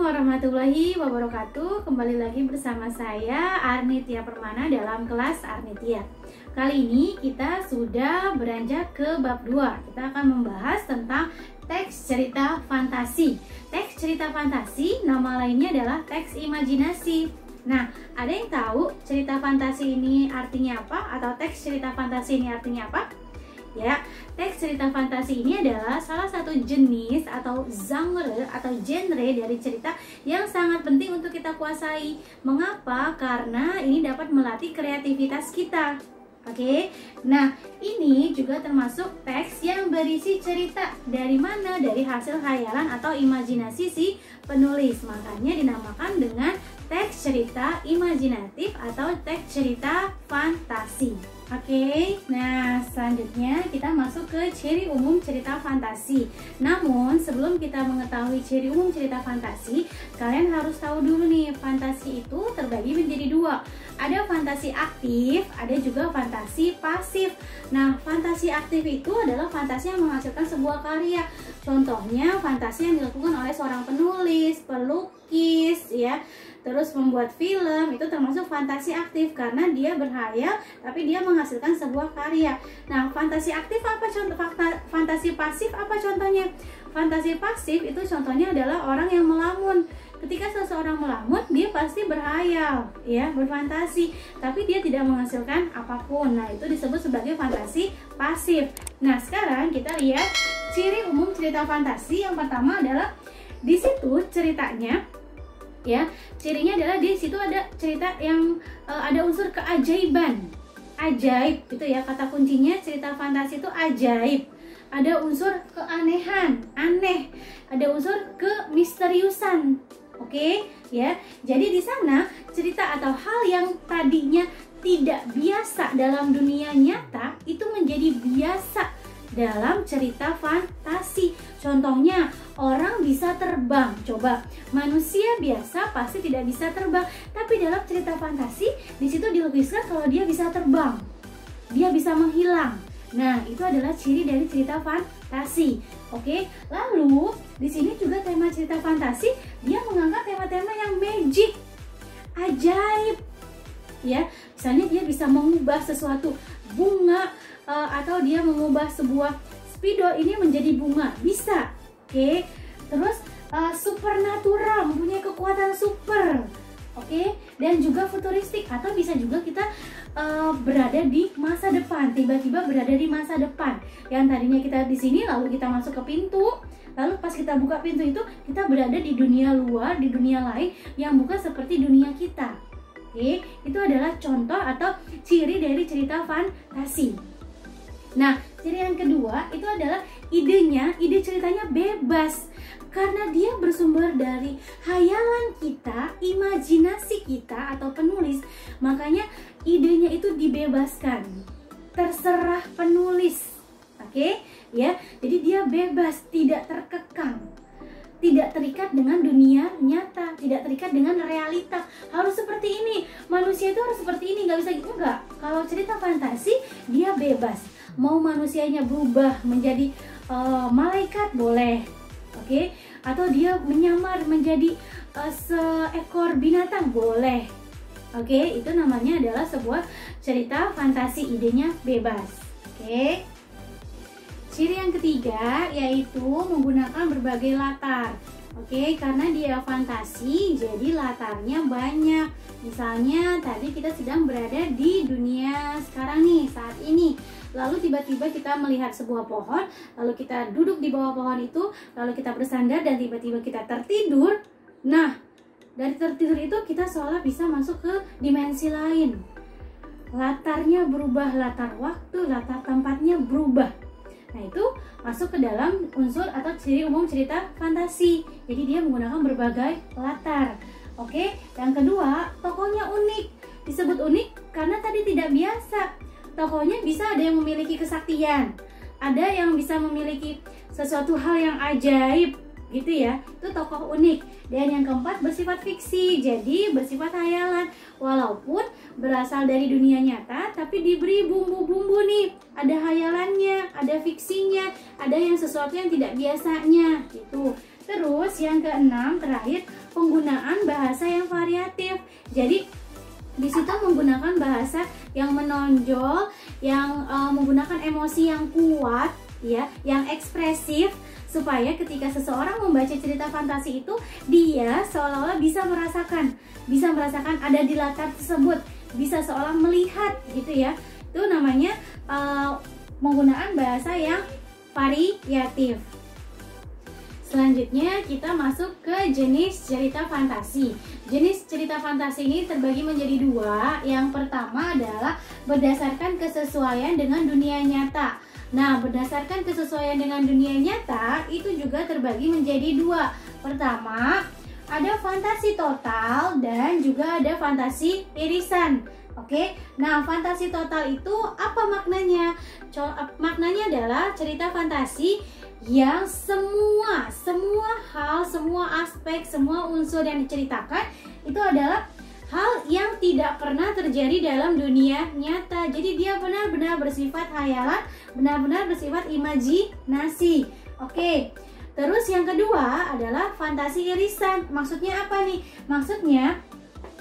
warahmatullahi wabarakatuh. Kembali lagi bersama saya Arnitia Permana dalam kelas Arnitia. Kali ini kita sudah beranjak ke bab 2. Kita akan membahas tentang teks cerita fantasi. Teks cerita fantasi nama lainnya adalah teks imajinasi. Nah, ada yang tahu cerita fantasi ini artinya apa? Atau teks cerita fantasi ini artinya apa? Ya, teks cerita fantasi ini adalah salah satu jenis atau genre dari cerita yang sangat penting untuk kita kuasai. Mengapa? Karena ini dapat melatih kreativitas kita. Oke, nah ini juga termasuk teks yang berisi cerita dari mana? Dari hasil khayalan atau imajinasi si penulis. Makanya dinamakan dengan teks cerita imajinatif atau teks cerita fantasi. Oke, nah selanjutnya kita masuk ke ciri umum cerita fantasi. Namun sebelum kita mengetahui ciri umum cerita fantasi, kalian harus tahu dulu nih, fantasi itu terbagi menjadi dua. Ada fantasi aktif, ada juga fantasi pasif. Nah, fantasi aktif itu adalah fantasi yang menghasilkan sebuah karya. Contohnya fantasi yang dilakukan oleh seorang penulis, pelukis, ya, terus membuat film, itu termasuk fantasi aktif karena dia berhayal tapi dia menghasilkan sebuah karya. Nah, fantasi aktif apa contoh? Fantasi pasif apa contohnya? Fantasi pasif itu contohnya adalah orang yang melamun. Ketika seseorang melamun, dia pasti berhayal, ya, berfantasi, tapi dia tidak menghasilkan apapun. Nah, itu disebut sebagai fantasi pasif. Nah, sekarang kita lihat ciri umum cerita fantasi. Yang pertama adalah di situ ceritanya, ya, cirinya adalah di situ ada cerita yang ada unsur keajaiban, ajaib, gitu ya, kata kuncinya cerita fantasi itu ajaib. Ada unsur keanehan, aneh, ada unsur kemisteriusan. Oke, ya. Jadi di sana cerita atau hal yang tadinya tidak biasa dalam dunia nyata itu menjadi biasa dalam cerita fantasi. Contohnya, orang bisa terbang. Coba, manusia biasa pasti tidak bisa terbang, tapi dalam cerita fantasi di situ dilukiskan kalau dia bisa terbang. Dia bisa menghilang. Nah, itu adalah ciri dari cerita fantasi. Oke, lalu di sini juga tema cerita fantasi dia mengangkat tema-tema yang magic, ajaib. Ya, misalnya dia bisa mengubah sesuatu bunga atau dia mengubah sebuah spidol ini menjadi bunga, bisa. Oke, terus supernatural, mempunyai kekuatan super. Oke, dan juga futuristik, atau bisa juga kita berada di masa depan, tiba-tiba berada di masa depan. Yang tadinya kita di sini, lalu kita masuk ke pintu, lalu pas kita buka pintu itu kita berada di dunia luar, di dunia lain yang bukan seperti dunia kita. Oke, itu adalah contoh atau ciri dari cerita fantasi. Nah, ciri yang kedua itu adalah idenya, ide ceritanya bebas. Karena dia bersumber dari hayalan kita, imajinasi kita atau penulis, makanya idenya itu dibebaskan. Terserah penulis. Oke, ya. Jadi dia bebas, tidak terkekang. Tidak terikat dengan dunia nyata, tidak terikat dengan realita. Harus seperti ini, manusia itu harus seperti ini, nggak bisa gitu, enggak. Kalau cerita fantasi, dia bebas. Mau manusianya berubah menjadi malaikat boleh, oke? Atau dia menyamar menjadi seekor binatang boleh, oke? Itu namanya adalah sebuah cerita fantasi, idenya bebas, oke? Ciri yang ketiga yaitu menggunakan berbagai latar. Oke, karena dia fantasi, jadi latarnya banyak. Misalnya tadi kita sedang berada di dunia sekarang nih, saat ini. Lalu tiba-tiba kita melihat sebuah pohon, lalu kita duduk di bawah pohon itu, lalu kita bersandar dan tiba-tiba kita tertidur. Nah, dari tertidur itu kita seolah bisa masuk ke dimensi lain. Latarnya berubah, latar waktu, latar tempatnya berubah. Nah, itu masuk ke dalam unsur atau ciri umum cerita fantasi. Jadi dia menggunakan berbagai latar. Oke, yang kedua, tokohnya unik. Disebut unik karena tadi tidak biasa. Tokohnya bisa ada yang memiliki kesaktian, ada yang bisa memiliki sesuatu hal yang ajaib, gitu ya. Itu tokoh unik. Dan yang keempat, bersifat fiksi, jadi bersifat hayalan. Walaupun berasal dari dunia nyata, tapi diberi bumbu-bumbu nih. Ada hayalannya, ada fiksinya, ada yang sesuatu yang tidak biasanya, gitu. Terus yang keenam terakhir, penggunaan bahasa yang variatif. Jadi di situ menggunakan bahasa yang menonjol, yang menggunakan emosi yang kuat, ya, yang ekspresif, supaya ketika seseorang membaca cerita fantasi itu dia seolah-olah bisa merasakan ada di latar tersebut, bisa seolah melihat gitu ya. Itu namanya penggunaan bahasa yang variatif. Selanjutnya kita masuk ke jenis cerita fantasi. Jenis cerita fantasi ini terbagi menjadi dua. Yang pertama adalah berdasarkan kesesuaian dengan dunia nyata. Nah, berdasarkan kesesuaian dengan dunia nyata itu juga terbagi menjadi dua. Pertama, ada fantasi total dan juga ada fantasi irisan. Oke, nah fantasi total itu apa maknanya? Maknanya adalah cerita fantasi yang semua hal, semua aspek, semua unsur yang diceritakan itu adalah hal yang tidak pernah terjadi dalam dunia nyata. Jadi dia benar-benar bersifat hayalan, benar-benar bersifat imajinasi. Oke. Terus yang kedua adalah fantasi irisan. Maksudnya apa nih? Maksudnya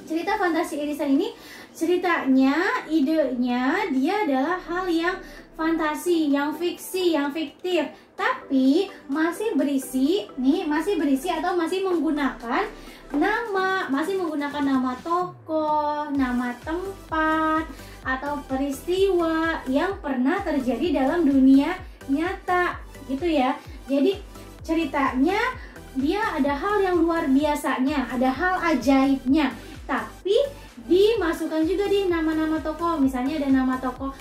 cerita fantasi irisan ini ceritanya, idenya dia adalah hal yang fantasi, yang fiksi, yang fiktif, tapi masih berisi atau masih menggunakan nama tokoh, nama tempat atau peristiwa yang pernah terjadi dalam dunia nyata gitu ya. Jadi ceritanya dia ada hal yang luar biasanya, ada hal ajaibnya, tapi dimasukkan juga di nama-nama tokoh. Misalnya ada nama tokoh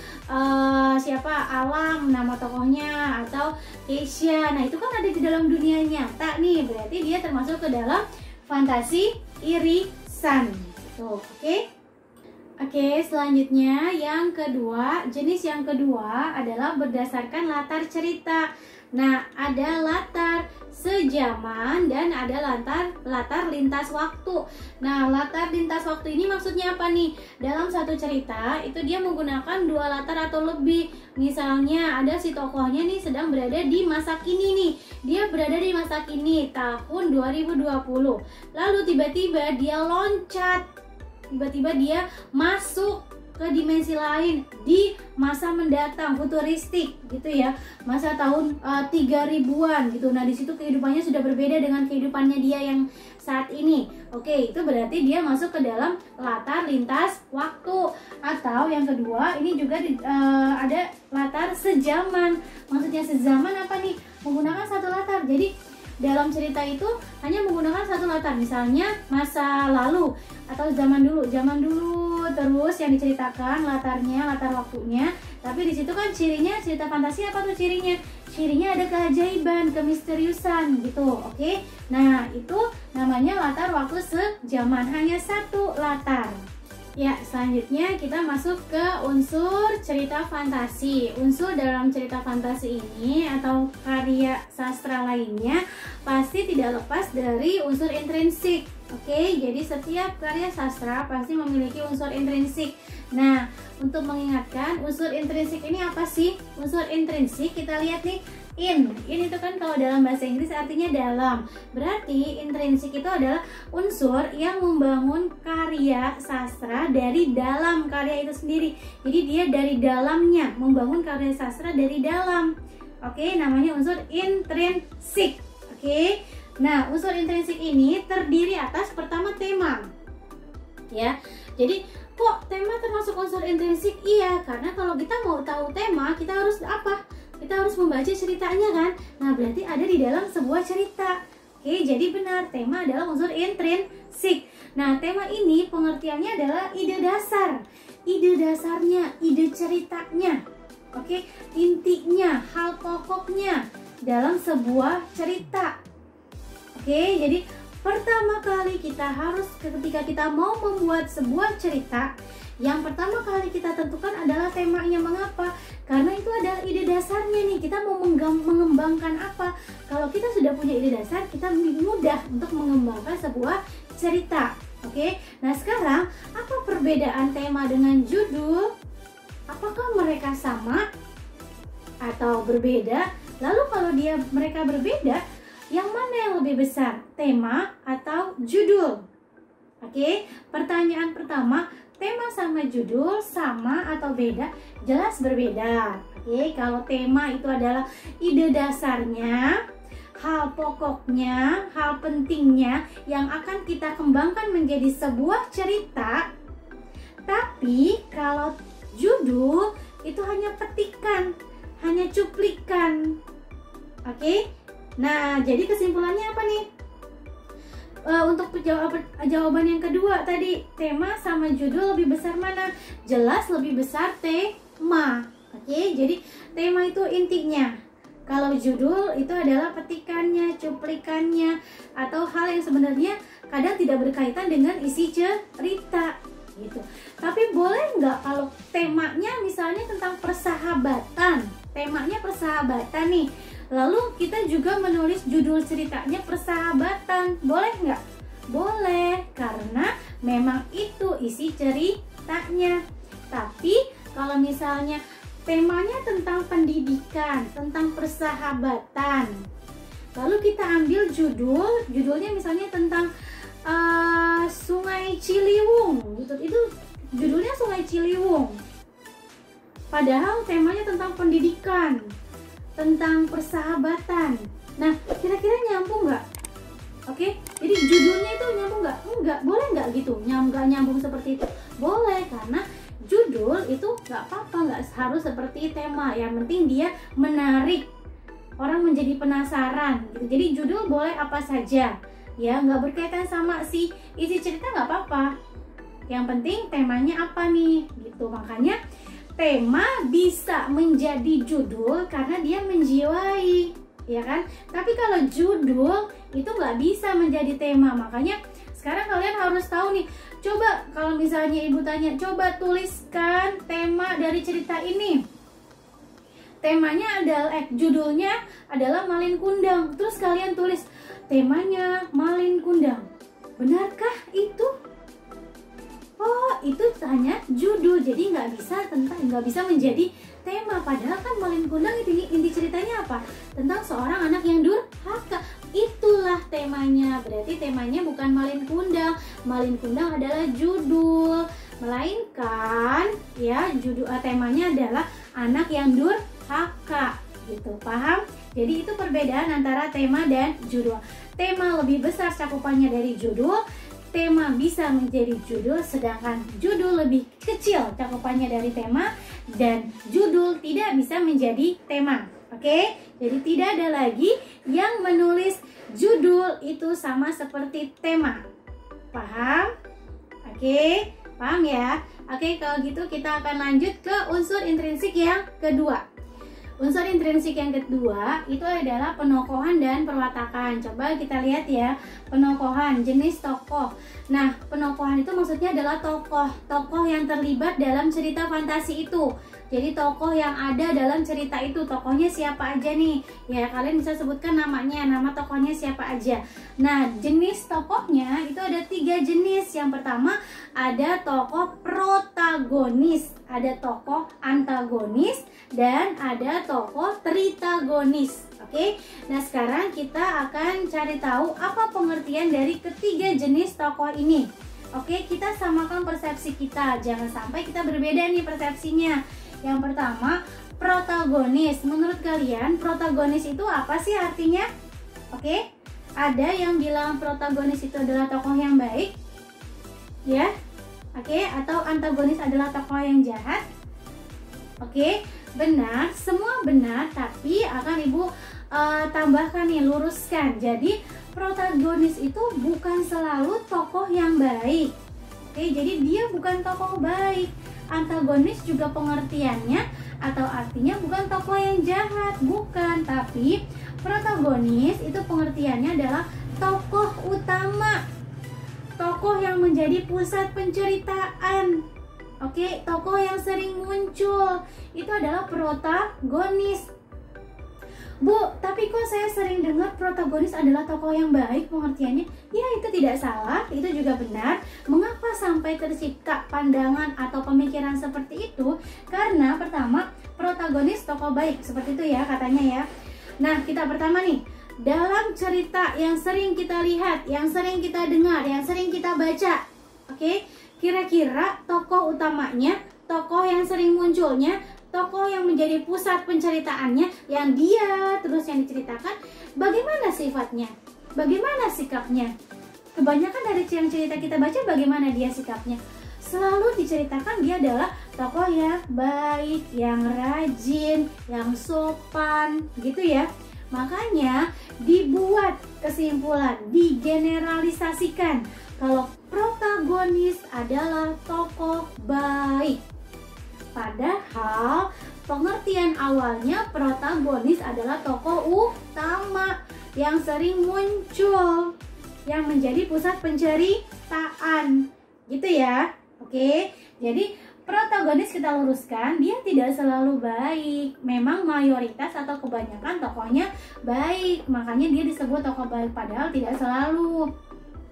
siapa, Alam nama tokohnya, atau Keisha. Nah itu kan ada di dalam dunia nyata nih, berarti dia termasuk ke dalam fantasi irisan. Tuh, oke, selanjutnya yang kedua, jenis yang kedua adalah berdasarkan latar cerita. Nah, ada latar sejaman dan ada latar lintas waktu. Nah, latar lintas waktu ini maksudnya apa nih? Dalam satu cerita itu dia menggunakan dua latar atau lebih. Misalnya ada si tokohnya nih sedang berada di masa kini nih. Dia berada di masa kini tahun 2020. Lalu tiba-tiba dia loncat. Tiba-tiba dia masuk ke dimensi lain di masa mendatang, futuristik gitu ya, masa tahun 3000-an gitu. Nah di situ kehidupannya sudah berbeda dengan kehidupannya dia yang saat ini. Oke, itu berarti dia masuk ke dalam latar lintas waktu. Atau yang kedua ini juga ada latar sejaman. Maksudnya sejaman apa nih? Menggunakan satu latar. Jadi dalam cerita itu hanya menggunakan satu latar, misalnya masa lalu atau zaman dulu, terus yang diceritakan latar waktunya. Tapi di situ kan cirinya cerita fantasi apa tuh cirinya? Cirinya ada keajaiban, kemisteriusan gitu. Oke. Nah, itu namanya latar waktu sejaman, hanya satu latar. Ya, selanjutnya kita masuk ke unsur cerita fantasi. Unsur dalam cerita fantasi ini atau karya sastra lainnya pasti tidak lepas dari unsur intrinsik. Oke, jadi setiap karya sastra pasti memiliki unsur intrinsik. Nah, untuk mengingatkan unsur intrinsik ini apa sih? Unsur intrinsik kita lihat nih. In itu kan kalau dalam bahasa Inggris artinya dalam. Berarti intrinsik itu adalah unsur yang membangun karya sastra dari dalam karya itu sendiri. Jadi dia dari dalamnya membangun karya sastra dari dalam. Oke, namanya unsur intrinsik. Oke. Nah, unsur intrinsik ini terdiri atas pertama tema. Ya. Jadi kok tema termasuk unsur intrinsik? Iya, karena kalau kita mau tahu tema, kita harus apa? Kita harus membaca ceritanya kan. Nah, berarti ada di dalam sebuah cerita. Oke, jadi benar, tema adalah unsur intrinsik. Nah, tema ini pengertiannya adalah ide dasar. Ide dasarnya, ide ceritanya. Oke, intinya, hal pokoknya dalam sebuah cerita. Oke, jadi pertama kali kita harus ketika kita mau membuat sebuah cerita, yang pertama kali kita tentukan adalah temanya. Mengapa? Karena itu adalah ide dasarnya nih. Kita mau mengembangkan apa? Kalau kita sudah punya ide dasar, kita mudah untuk mengembangkan sebuah cerita. Oke. Nah, sekarang apa perbedaan tema dengan judul? Apakah mereka sama atau berbeda? Lalu kalau mereka berbeda, Yang mana yang lebih besar? Tema atau judul? Oke, pertanyaan pertama, tema sama judul sama atau beda? Jelas berbeda. Oke, kalau tema itu adalah ide dasarnya, hal pokoknya, hal pentingnya yang akan kita kembangkan menjadi sebuah cerita. Tapi kalau judul itu hanya petikan, hanya cuplikan. Oke. Nah, jadi kesimpulannya apa nih? Untuk jawaban yang kedua tadi, tema sama judul lebih besar mana? Jelas lebih besar tema. Oke, jadi tema itu intinya. Kalau judul itu adalah petikannya, cuplikannya, atau hal yang sebenarnya kadang tidak berkaitan dengan isi cerita gitu. Tapi boleh nggak kalau temanya misalnya tentang persahabatan, temanya persahabatan nih, lalu kita juga menulis judul ceritanya persahabatan, boleh nggak? Boleh, karena memang itu isi ceritanya. Tapi kalau misalnya temanya tentang pendidikan, tentang persahabatan, lalu kita ambil judulnya misalnya tentang Sungai Ciliwung gitu, itu judulnya Sungai Ciliwung, padahal temanya tentang pendidikan, tentang persahabatan. Nah, kira-kira nyambung nggak? Oke, jadi judulnya itu nyambung nggak? Enggak, boleh nggak gitu? Nggak nyambung seperti itu? Boleh, karena judul itu nggak apa-apa, nggak harus seperti tema. Yang penting dia menarik orang menjadi penasaran gitu. Jadi judul boleh apa saja, ya, nggak berkaitan sama si isi cerita nggak apa-apa. Yang penting temanya apa nih gitu. Makanya tema bisa menjadi judul karena dia menjiwai, ya kan? Tapi kalau judul itu nggak bisa menjadi tema. Makanya sekarang kalian harus tahu nih, coba kalau misalnya ibu tanya, coba tuliskan tema dari cerita ini. Temanya adalah, judulnya adalah Malin Kundang. Terus kalian tulis temanya Malin Kundang. Benarkah itu? Oh, itu hanya judul, jadi nggak bisa menjadi tema. Padahal kan Malin Kundang inti ceritanya apa? Tentang seorang anak yang durhaka. Itulah temanya. Berarti temanya bukan Malin Kundang. Malin Kundang adalah judul, melainkan ya temanya adalah anak yang durhaka. Gitu, paham? Jadi itu perbedaan antara tema dan judul. Tema lebih besar cakupannya dari judul, tema bisa menjadi judul, sedangkan judul lebih kecil cakupannya dari tema, dan judul tidak bisa menjadi tema. Oke, jadi tidak ada lagi yang menulis judul itu sama seperti tema. Paham? Oke, paham ya? Oke, kalau gitu kita akan lanjut ke unsur intrinsik yang kedua. Unsur intrinsik yang kedua itu adalah penokohan dan perwatakan. Coba kita lihat ya, penokohan, jenis tokoh. Nah, penokohan itu maksudnya adalah tokoh yang terlibat dalam cerita fantasi itu. Jadi tokoh yang ada dalam cerita itu, tokohnya siapa aja nih? Ya, kalian bisa sebutkan namanya, nama tokohnya siapa aja. Nah, jenis tokohnya itu ada 3 jenis. Yang pertama ada tokoh protagonis, ada tokoh antagonis, dan ada tokoh tritagonis. Oke, nah sekarang kita akan cari tahu apa pengertian dari ketiga jenis tokoh ini. Oke, kita samakan persepsi kita, jangan sampai kita berbeda nih persepsinya. Yang pertama, protagonis. Menurut kalian, protagonis itu apa sih artinya? Oke, ada yang bilang protagonis itu adalah tokoh yang baik, ya. Oke, atau antagonis adalah tokoh yang jahat. Oke, benar, semua benar, tapi akan ibu tambahkan nih, luruskan. Jadi protagonis itu bukan selalu tokoh yang baik. Oke, jadi dia bukan tokoh baik. Antagonis juga pengertiannya atau artinya bukan tokoh yang jahat, bukan. Tapi protagonis itu pengertiannya adalah tokoh utama, tokoh yang menjadi pusat penceritaan. Oke, tokoh yang sering muncul itu adalah protagonis. Bu, tapi kok saya sering dengar protagonis adalah tokoh yang baik pengertiannya? Ya, itu tidak salah, itu juga benar. Mengapa sampai tercipta pandangan atau pemikiran seperti itu? Karena pertama, protagonis tokoh baik, seperti itu ya katanya ya. Nah, kita pertama nih, dalam cerita yang sering kita lihat, yang sering kita dengar, yang sering kita baca. Oke, kira-kira tokoh utamanya, tokoh yang sering munculnya, tokoh yang menjadi pusat penceritaannya, yang dia terus yang diceritakan, bagaimana sifatnya, bagaimana sikapnya. Kebanyakan dari yang cerita kita baca, bagaimana dia sikapnya. Selalu diceritakan dia adalah tokoh yang baik, yang rajin, yang sopan, gitu ya. Makanya dibuat kesimpulan, digeneralisasikan kalau protagonis adalah tokoh baik. Padahal pengertian awalnya protagonis adalah tokoh utama yang sering muncul, yang menjadi pusat penceritaan, gitu ya. Oke, jadi protagonis kita luruskan, dia tidak selalu baik. Memang mayoritas atau kebanyakan tokohnya baik, makanya dia disebut tokoh baik, padahal tidak selalu.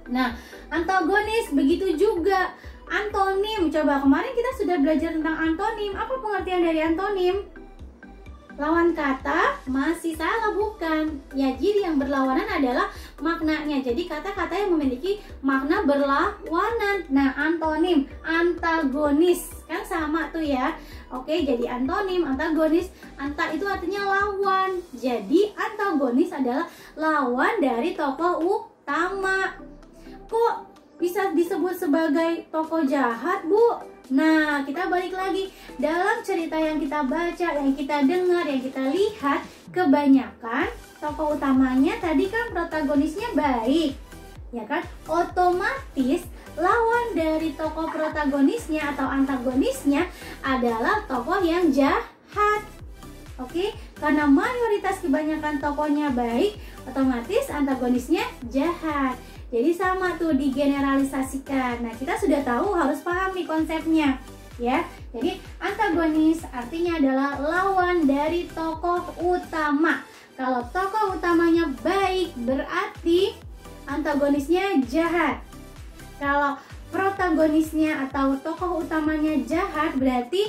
Nah, antagonis begitu juga. Antonim, coba kemarin kita sudah belajar tentang antonim. Apa pengertian dari antonim? Lawan kata masih salah, bukan? Ya, jadi yang berlawanan adalah maknanya. Jadi kata-kata yang memiliki makna berlawanan. Nah, antonim, antagonis, kan sama tuh ya. Oke, jadi antonim, antagonis. Anta itu artinya lawan. Jadi antagonis adalah lawan dari tokoh utama. Kok bisa disebut sebagai tokoh jahat, Bu? Nah, kita balik lagi. Dalam cerita yang kita baca, yang kita dengar, yang kita lihat, kebanyakan tokoh utamanya tadi kan protagonisnya baik, ya kan? Otomatis lawan dari tokoh protagonisnya atau antagonisnya adalah tokoh yang jahat. Oke, karena mayoritas kebanyakan tokohnya baik, otomatis antagonisnya jahat. Jadi sama tuh, digeneralisasikan. Nah, kita sudah tahu, harus paham nih konsepnya, ya. Jadi antagonis artinya adalah lawan dari tokoh utama. Kalau tokoh utamanya baik, berarti antagonisnya jahat. Kalau protagonisnya atau tokoh utamanya jahat, berarti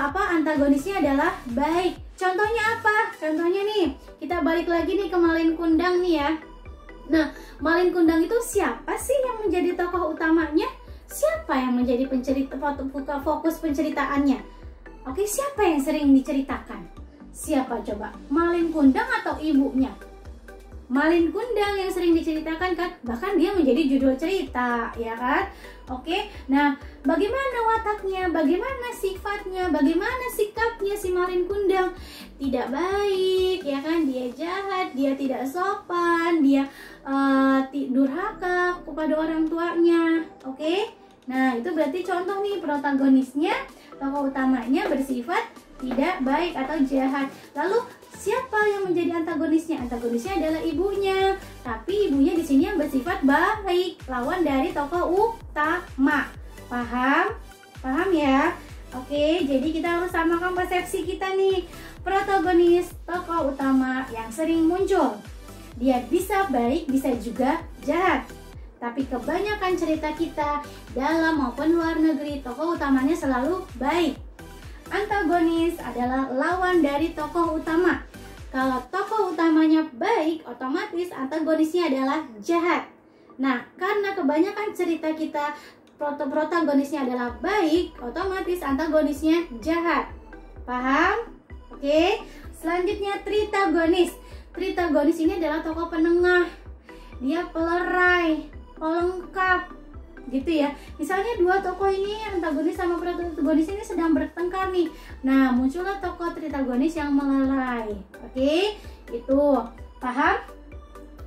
antagonisnya adalah baik. Contohnya apa? Contohnya nih, kita balik lagi nih ke Malin Kundang nih ya. Nah, Malin Kundang itu siapa sih yang menjadi tokoh utamanya? Siapa yang menjadi fokus penceritaannya? Oke, siapa yang sering diceritakan? Siapa coba? Malin Kundang atau ibunya? Malin Kundang yang sering diceritakan kan? Bahkan dia menjadi judul cerita, ya kan? Oke, nah bagaimana wataknya? Bagaimana sifatnya? Bagaimana sikapnya si Malin Kundang? Tidak baik, ya kan? Dia jahat, dia tidak sopan, dia durhaka kepada orang tuanya. Oke, nah itu berarti contoh nih, protagonisnya, tokoh utamanya bersifat tidak baik atau jahat. Lalu siapa yang menjadi antagonisnya? Antagonisnya adalah ibunya. Tapi ibunya di sini yang bersifat baik, lawan dari tokoh utama. Paham? Paham ya? Oke, jadi kita harus samakan persepsi kita nih. Protagonis, tokoh utama yang sering muncul. Dia bisa baik, bisa juga jahat. Tapi kebanyakan cerita kita dalam maupun luar negeri, tokoh utamanya selalu baik. Antagonis adalah lawan dari tokoh utama. Kalau tokoh utamanya baik, otomatis antagonisnya adalah jahat. Nah, karena kebanyakan cerita kita protagonisnya adalah baik, otomatis antagonisnya jahat. Paham? Oke. Selanjutnya tritagonis. Tritagonis ini adalah tokoh penengah. Dia pelerai, pelengkap, gitu ya. Misalnya dua tokoh ini, antagonis sama protagonis ini sedang bertengkar nih. Nah, muncullah tokoh tritagonis yang melerai. Oke, itu. Paham?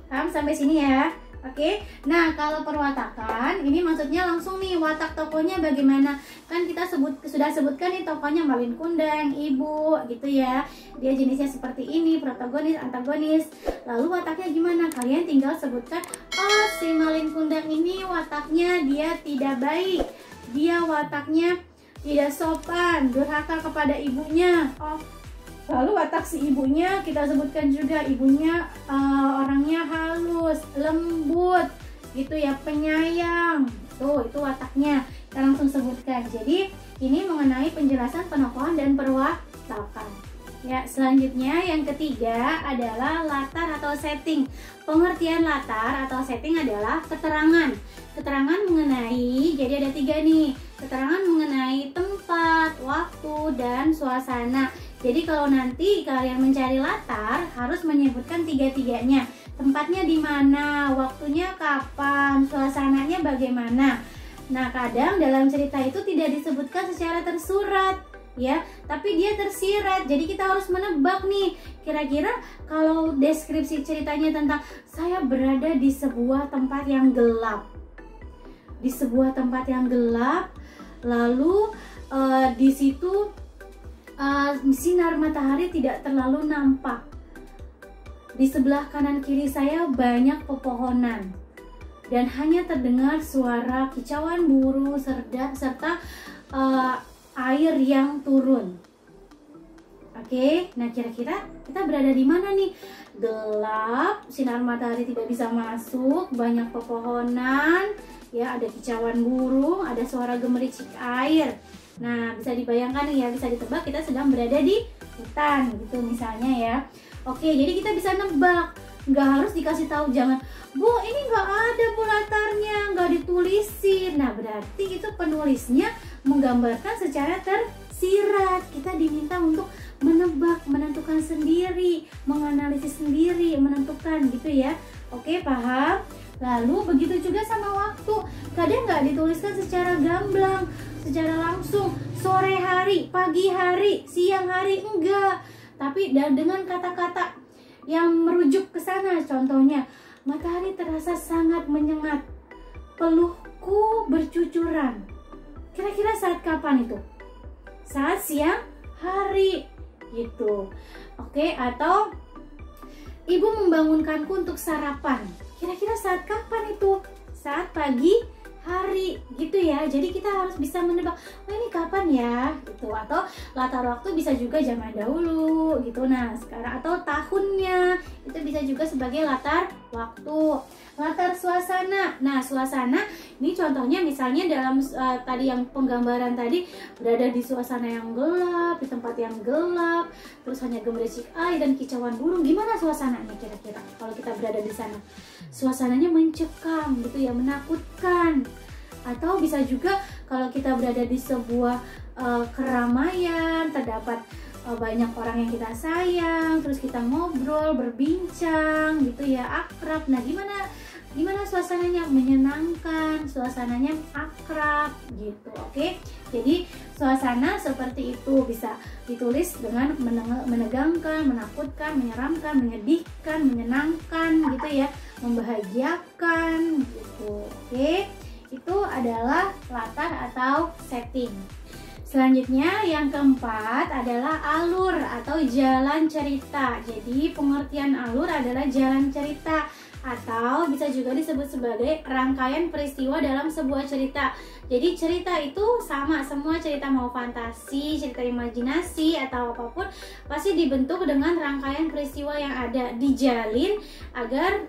Paham sampai sini ya? Oke. Nah, kalau perwatakan ini maksudnya langsung nih watak tokohnya bagaimana. Kan kita sudah sebutkan nih tokohnya Malin Kundang, ibu, gitu ya. Dia jenisnya seperti ini, protagonis, antagonis. Lalu wataknya gimana? Kalian tinggal sebutkan, oh si Malin Kundang ini wataknya dia tidak baik. Dia wataknya tidak sopan, durhaka kepada ibunya. Oh, lalu watak si ibunya kita sebutkan juga, ibunya orangnya halus, lembut, gitu ya, penyayang. Tuh, itu wataknya. Kita langsung sebutkan. Jadi ini mengenai penjelasan penokohan dan perwatakan. Ya, selanjutnya yang ketiga adalah latar atau setting. Pengertian latar atau setting adalah keterangan. Keterangan mengenai, jadi ada 3 nih. Keterangan mengenai tempat, waktu, dan suasana. Jadi kalau nanti kalian mencari latar, harus menyebutkan 3-tiganya. Tempatnya di mana, waktunya kapan, suasananya bagaimana. Nah, kadang dalam cerita itu tidak disebutkan secara tersurat, ya, tapi dia tersirat. Jadi kita harus menebak nih, kira-kira kalau deskripsi ceritanya tentang saya berada di sebuah tempat yang gelap, di sebuah tempat yang gelap, lalu di situ sinar matahari tidak terlalu nampak. Di sebelah kanan kiri saya banyak pepohonan dan hanya terdengar suara kicauan burung serta air yang turun. Oke, nah kira-kira kita berada di mana nih? Gelap, sinar matahari tidak bisa masuk, banyak pepohonan, ya, ada kicauan burung, ada suara gemericik air. Nah, bisa dibayangkan ya, bisa ditebak kita sedang berada di hutan gitu misalnya ya. Oke, jadi kita bisa nebak, nggak harus dikasih tahu, jangan, Bu, ini nggak ada Bu latarnya, nggak ditulisin. Nah, berarti itu penulisnya menggambarkan secara tersirat. Kita diminta untuk menebak, menentukan sendiri, menganalisis sendiri, menentukan gitu ya. Oke, paham? Lalu begitu juga sama waktu, kadang nggak dituliskan secara gamblang, secara langsung, sore hari, pagi hari, siang hari, enggak. Tapi dengan kata-kata yang merujuk ke sana. Contohnya, matahari terasa sangat menyengat, peluhku bercucuran. Kira-kira saat kapan itu? Saat siang hari gitu. Oke, atau ibu membangunkanku untuk sarapan. Kira-kira saat kapan itu? Saat pagi hari gitu ya. Jadi kita harus bisa menebak, oh ini kapan ya gitu. Atau latar waktu bisa juga zaman dahulu gitu. Nah, sekarang atau tahunnya itu bisa juga sebagai latar waktu. Latar suasana. Nah, suasana ini contohnya misalnya dalam tadi yang penggambaran tadi, berada di suasana yang gelap, di tempat yang gelap, terus hanya gemericik air dan kicauan burung. Gimana suasananya kira-kira kalau kita berada di sana? Suasananya mencekam gitu ya, menakutkan. Atau bisa juga kalau kita berada di sebuah keramaian, terdapat banyak orang yang kita sayang, terus kita ngobrol, berbincang gitu ya, akrab. Nah, gimana suasananya? Menyenangkan, suasananya akrab gitu. Oke, jadi suasana seperti itu bisa ditulis dengan menegangkan, menakutkan, menyeramkan, menyedihkan, menyenangkan gitu ya, membahagiakan gitu. Oke, itu adalah latar atau setting. Selanjutnya yang keempat adalah alur atau jalan cerita. Jadi pengertian alur adalah jalan cerita atau bisa juga disebut sebagai rangkaian peristiwa dalam sebuah cerita. Jadi cerita itu sama, semua cerita mau fantasi, cerita imajinasi atau apapun pasti dibentuk dengan rangkaian peristiwa yang ada, dijalin agar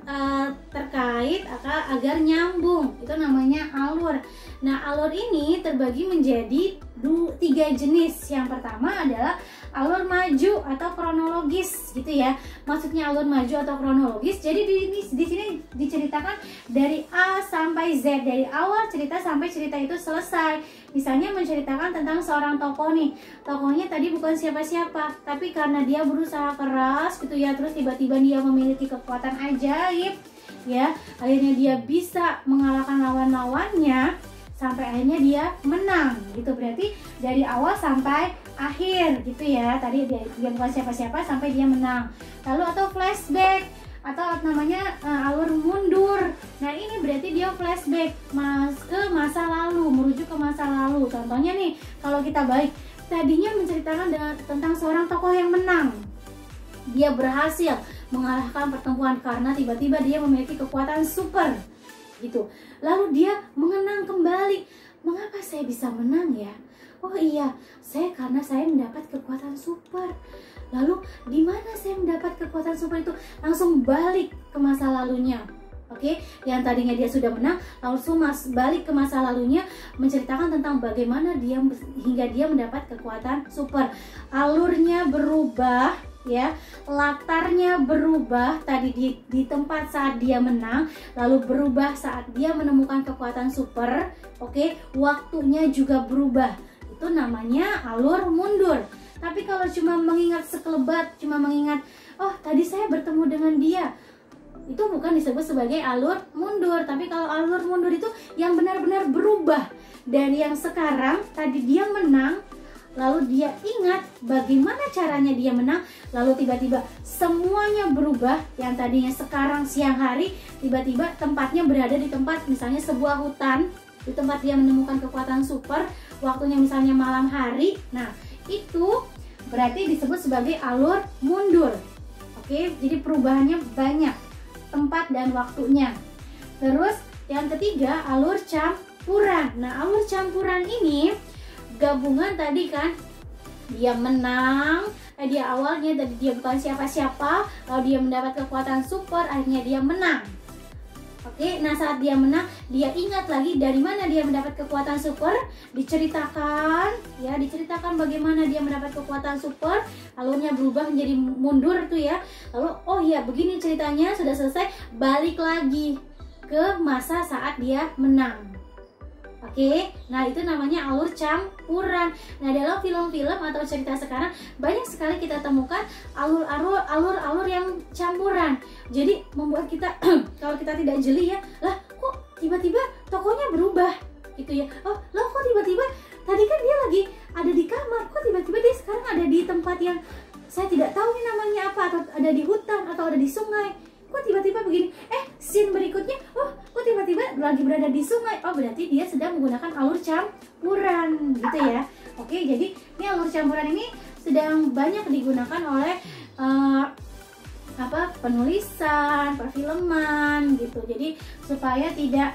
terkait, agar nyambung. Itu namanya alur. Nah, alur ini terbagi menjadi 3 jenis. Yang pertama adalah alur maju atau kronologis gitu ya. Maksudnya alur maju atau kronologis, jadi di sini diceritakan dari A sampai Z, dari awal cerita sampai cerita itu selesai. Misalnya menceritakan tentang seorang tokoh nih. Tokohnya tadi bukan siapa-siapa, tapi karena dia berusaha keras gitu ya, terus tiba-tiba dia memiliki kekuatan ajaib ya. Akhirnya dia bisa mengalahkan lawan-lawannya sampai akhirnya dia menang gitu. Berarti dari awal sampai akhir gitu ya. Tadi dia bukan siapa-siapa sampai dia menang. Lalu atau flashback atau namanya alur mundur. Nah, ini berarti dia flashback ke masa lalu, merujuk ke masa lalu. Contohnya nih, kalau kita balik, tadinya menceritakan tentang seorang tokoh yang menang. Dia berhasil mengalahkan pertempuran karena tiba-tiba dia memiliki kekuatan super gitu. Lalu dia mengenang kembali, mengapa saya bisa menang ya? Oh iya, karena saya mendapat kekuatan super. Lalu di mana saya mendapat kekuatan super itu? Langsung balik ke masa lalunya. Oke, yang tadinya dia sudah menang, langsung balik ke masa lalunya, menceritakan tentang bagaimana dia hingga dia mendapat kekuatan super. Alurnya berubah, ya, latarnya berubah tadi di tempat saat dia menang, lalu berubah saat dia menemukan kekuatan super. Oke, waktunya juga berubah. Itu namanya alur mundur. Tapi kalau cuma mengingat sekelebat, cuma mengingat, oh tadi saya bertemu dengan dia, itu bukan disebut sebagai alur mundur. Tapi kalau alur mundur itu yang benar-benar berubah dari yang sekarang tadi dia menang, lalu dia ingat bagaimana caranya dia menang, lalu tiba-tiba semuanya berubah. Yang tadinya sekarang siang hari, tiba-tiba tempatnya berada di tempat misalnya sebuah hutan, di tempat dia menemukan kekuatan super, waktunya misalnya malam hari. Nah, itu berarti disebut sebagai alur mundur. Oke, jadi perubahannya banyak, tempat dan waktunya. Terus yang ketiga, alur campuran. Nah, alur campuran ini gabungan tadi kan, dia menang, dia awalnya tadi dia bukan siapa-siapa, lalu dia mendapat kekuatan super, akhirnya dia menang. Oke, nah saat dia menang, dia ingat lagi dari mana dia mendapat kekuatan super, diceritakan, ya, diceritakan bagaimana dia mendapat kekuatan super, alurnya berubah menjadi mundur tuh ya. Lalu, oh ya begini ceritanya, sudah selesai, balik lagi ke masa saat dia menang. Oke, nah itu namanya alur campuran. Nah, dalam film-film atau cerita sekarang banyak sekali kita temukan alur-alur yang campuran. Jadi membuat kita kalau kita tidak jeli ya, lah kok tiba-tiba tokonya berubah gitu ya. Oh, loh kok tiba-tiba tadi kan dia lagi ada di kamar, kok tiba-tiba dia sekarang ada di tempat yang saya tidak tahu nih namanya apa, atau ada di hutan atau ada di sungai. Kok tiba-tiba begini? Scene berikutnya, oh kok tiba-tiba lagi berada di sungai? Oh, berarti dia sedang menggunakan alur campuran gitu ya. Oke, jadi ini alur campuran ini sedang banyak digunakan oleh penulisan, perfilman gitu. Jadi supaya tidak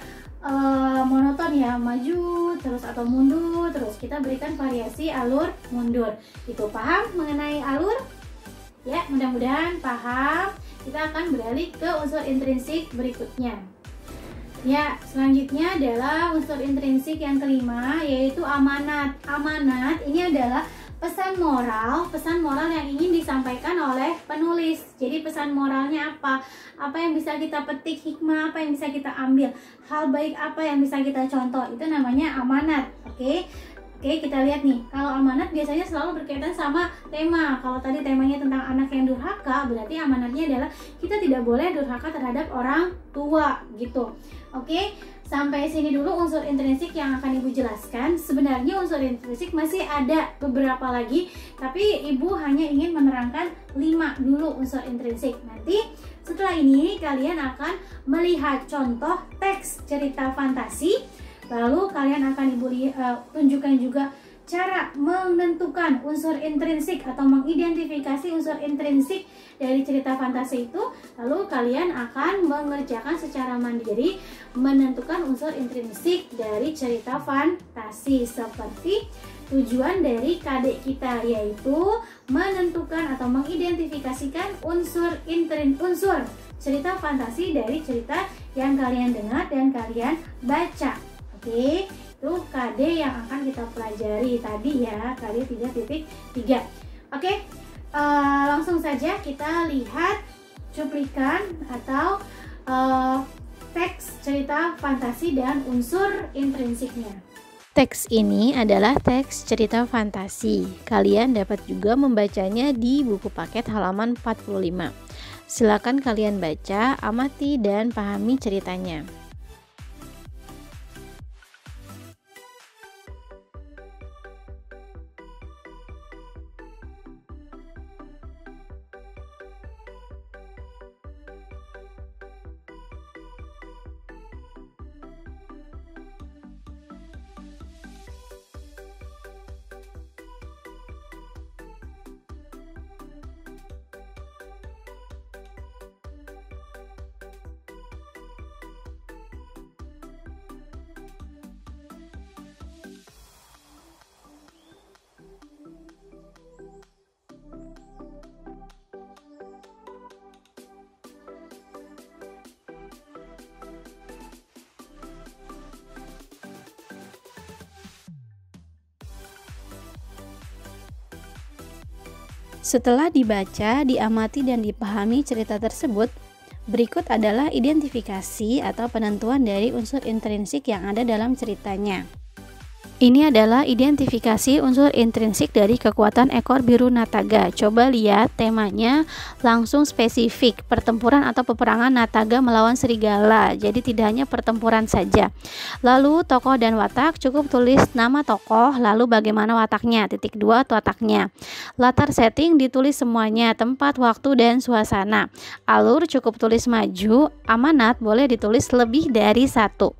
monoton ya, maju terus atau mundur terus, kita berikan variasi alur mundur gitu. Paham mengenai alur? Ya, mudah-mudahan paham. Kita akan beralih ke unsur intrinsik berikutnya. Ya, selanjutnya adalah unsur intrinsik yang kelima, yaitu amanat. Amanat ini adalah pesan moral yang ingin disampaikan oleh penulis. Jadi pesan moralnya apa? Apa yang bisa kita petik, hikmah apa yang bisa kita ambil, hal baik apa yang bisa kita contoh, itu namanya amanat. Oke, kita lihat nih, kalau amanat biasanya selalu berkaitan sama tema. Kalau tadi temanya tentang anak yang durhaka, berarti amanatnya adalah kita tidak boleh durhaka terhadap orang tua gitu. Oke, sampai sini dulu unsur intrinsik yang akan Ibu jelaskan. Sebenarnya unsur intrinsik masih ada beberapa lagi, tapi Ibu hanya ingin menerangkan 5 dulu unsur intrinsik. Nanti setelah ini kalian akan melihat contoh teks cerita fantasi. Lalu kalian akan Ibu tunjukkan juga cara menentukan unsur intrinsik atau mengidentifikasi unsur intrinsik dari cerita fantasi itu. Lalu kalian akan mengerjakan secara mandiri menentukan unsur intrinsik dari cerita fantasi, seperti tujuan dari KD kita, yaitu menentukan atau mengidentifikasikan unsur cerita fantasi dari cerita yang kalian dengar dan kalian baca. Oke, itu KD yang akan kita pelajari tadi ya, KD 3.3. Oke, langsung saja kita lihat cuplikan atau teks cerita fantasi dan unsur intrinsiknya. Teks ini adalah teks cerita fantasi. Kalian dapat juga membacanya di buku paket halaman 45. Silakan kalian baca, amati, dan pahami ceritanya. Setelah dibaca, diamati, dan dipahami cerita tersebut, berikut adalah identifikasi atau penentuan dari unsur intrinsik yang ada dalam ceritanya. Ini adalah identifikasi unsur intrinsik dari kekuatan ekor biru Nataga. Coba lihat temanya langsung spesifik, pertempuran atau peperangan Nataga melawan serigala. Jadi tidak hanya pertempuran saja. Lalu tokoh dan watak, cukup tulis nama tokoh, lalu bagaimana wataknya, titik 2 wataknya. Latar setting ditulis semuanya, tempat, waktu, dan suasana. Alur cukup tulis maju, amanat boleh ditulis lebih dari 1.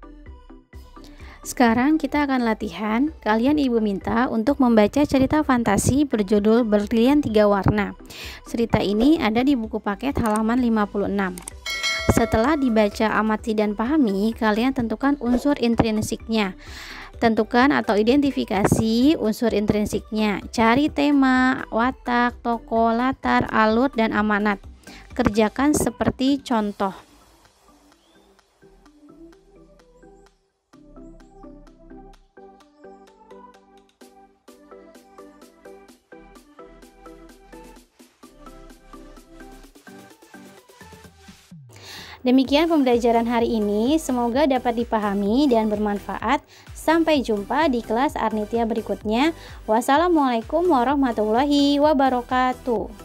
Sekarang kita akan latihan. Kalian ibu minta untuk membaca cerita fantasi berjudul Berlian 3 Warna. Cerita ini ada di buku paket halaman 56. Setelah dibaca, amati, dan pahami, kalian tentukan unsur intrinsiknya. Tentukan atau identifikasi unsur intrinsiknya. Cari tema, watak, tokoh, latar, alur, dan amanat. Kerjakan seperti contoh. Demikian pembelajaran hari ini, semoga dapat dipahami dan bermanfaat. Sampai jumpa di kelas Arnitia berikutnya. Wassalamualaikum warahmatullahi wabarakatuh.